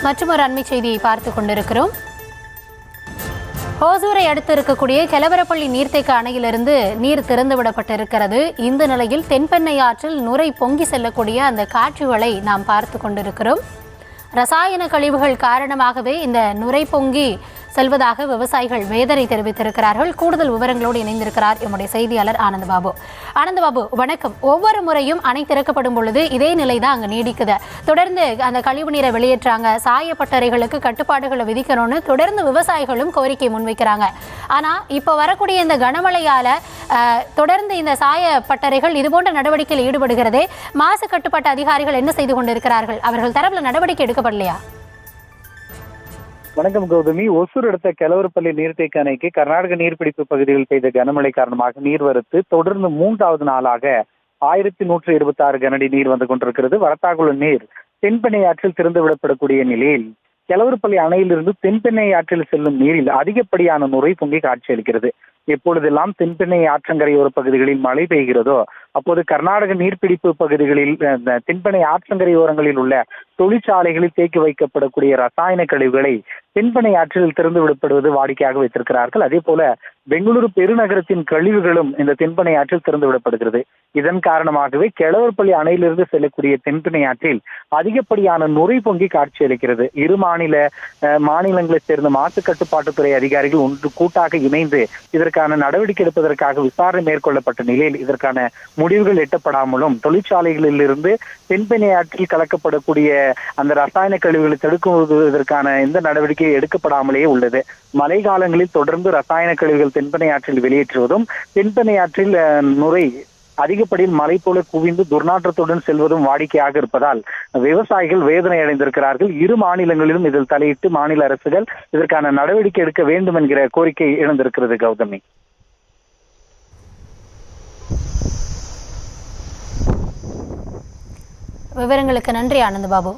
மற்றொரு அண்மை செய்தியை பார்த்து கொண்டிருக்கிறோம். ஹோசூரை அடுத்து இருக்கக்கூடிய கெலவரப்பள்ளி நீர்த்தேக்க அணையிலிருந்து நீர் திறந்துவிடப்பட்டிருக்கிறது. இந்த நிலையில் தென்பெண்ணை ஆற்றில் நுரை பொங்கி செல்லக்கூடிய அந்த காட்சிகளை நாம் பார்த்து கொண்டிருக்கிறோம். ரசாயன கழிவுகள் காரணமாகவே இந்த நுரை பொங்கி செல்வதாக விவசாயிகள் வேதனை தெரிவித்திருக்கிறார்கள். கூடுதல் விவரங்களோடு இணைந்திருக்கிறார் எம்முடைய செய்தியாளர் ஆனந்தபாபு. ஆனந்தபாபு, வணக்கம். ஒவ்வொரு முறையும் அணை திறக்கப்படும் பொழுது இதே நிலை தான் அங்கே நீடிக்குது. தொடர்ந்து அந்த கழிவு நீரை வெளியேற்றாங்க, சாயப்பட்டறைகளுக்கு கட்டுப்பாடுகளை விதிக்கணும்னு தொடர்ந்து விவசாயிகளும் கோரிக்கை முன்வைக்கிறாங்க. ஆனால் இப்போ வரக்கூடிய இந்த கனமழையால் தொடர்ந்து இந்த சாயப்பட்டறைகள் இதுபோன்ற நடவடிக்கையில் ஈடுபடுகிறதே, மாசு கட்டுப்பாட்டு அதிகாரிகள் என்ன செய்து கொண்டிருக்கிறார்கள்? அவர்கள் தரப்பில் நடவடிக்கை எடுக்கப்படலையா? வணக்கம் கௌதமி. ஒசூர் அடுத்த கெலவரப்பள்ளி நீர்த்தேக்க அணைக்கு கர்நாடக நீர்பிடிப்பு பகுதியில் பெய்த கனமழை காரணமாக நீர்வரத்து தொடர்ந்து 3வது நாளாக 1126 கனஅடி நீர் வந்து கொண்டிருக்கிறது. வரத்தாகுள்ள நீர் தென்பெண்ணை ஆற்றில் திறந்து விடப்படக்கூடிய நிலையில் கெலவரப்பள்ளி அணையிலிருந்து தென்பெண்ணை ஆற்றில் செல்லும் நீரில் அதிகப்படியான நுரை பொங்கி காட்சியளிக்கிறது. எப்பொழுதெல்லாம் தென்பெண்ணை ஆற்றங்கரையோர பகுதிகளில் மழை பெய்கிறதோ அப்போது கர்நாடக நீர்பிடிப்பு பகுதிகளில் தென்பெண்ணை ஆற்றங்கரையோரங்களில் உள்ள தொழிற்சாலைகளில் தேக்கி வைக்கப்படக்கூடிய ரசாயன கழிவுகளை தென்பெண்ணை ஆற்றில் திறந்து விடப்படுவது வாடிக்கையாக வைத்திருக்கிறார்கள். அதே போல பெங்களூரு பெருநகரத்தின் கழிவுகளும் இந்த தென்பெண்ணை ஆற்றில் திறந்து விடப்படுகிறது. இதன் காரணமாகவே கெலவரப்பள்ளி அணையிலிருந்து செல்லக்கூடிய தென்பெண்ணை ஆற்றில் அதிகப்படியான நுரை பொங்கி காட்சியளிக்கிறது. இரு மாநிலங்களைச் சேர்ந்த மாசு கட்டுப்பாட்டுத்துறை அதிகாரிகள் ஒன்று கூட்டாக இணைந்து இதற்கான நடவடிக்கை எடுப்பதற்காக விசாரணை மேற்கொள்ளப்பட்ட நிலையில் இதற்கான முடிவுகள் எட்டப்படாமலும் தொழிற்சாலைகளில் இருந்து தென்பெண்ணை ஆற்றில் கலக்கப்படக்கூடிய அந்த ரசாயன கழிவுகளை தடுக்குவதற்கான எந்த நடவடிக்கை எடுக்கப்படாமலேயே உள்ளது. மழை காலங்களில் தொடர்ந்து ரசாயன கழிவுகள் தென்பெண்ணை ஆற்றில் வெளியேற்றுவதும் தென்பெண்ணை ஆற்றில் நுரை அதிகப்படியில் மழை போல குவிந்து துர்நாற்றத்துடன் செல்வதும் வாடிக்கையாக இருப்பதால் விவசாயிகள் வேதனை அடைந்திருக்கிறார்கள். இரு மாநிலங்களிலும் இதில் தலையிட்டு மாநில அரசுகள் இதற்கான நடவடிக்கை எடுக்க வேண்டும் என்கிற கோரிக்கை எழுந்திருக்கிறது. கௌதமி, விவரங்களுக்கு நன்றி ஆனந்தபாபு.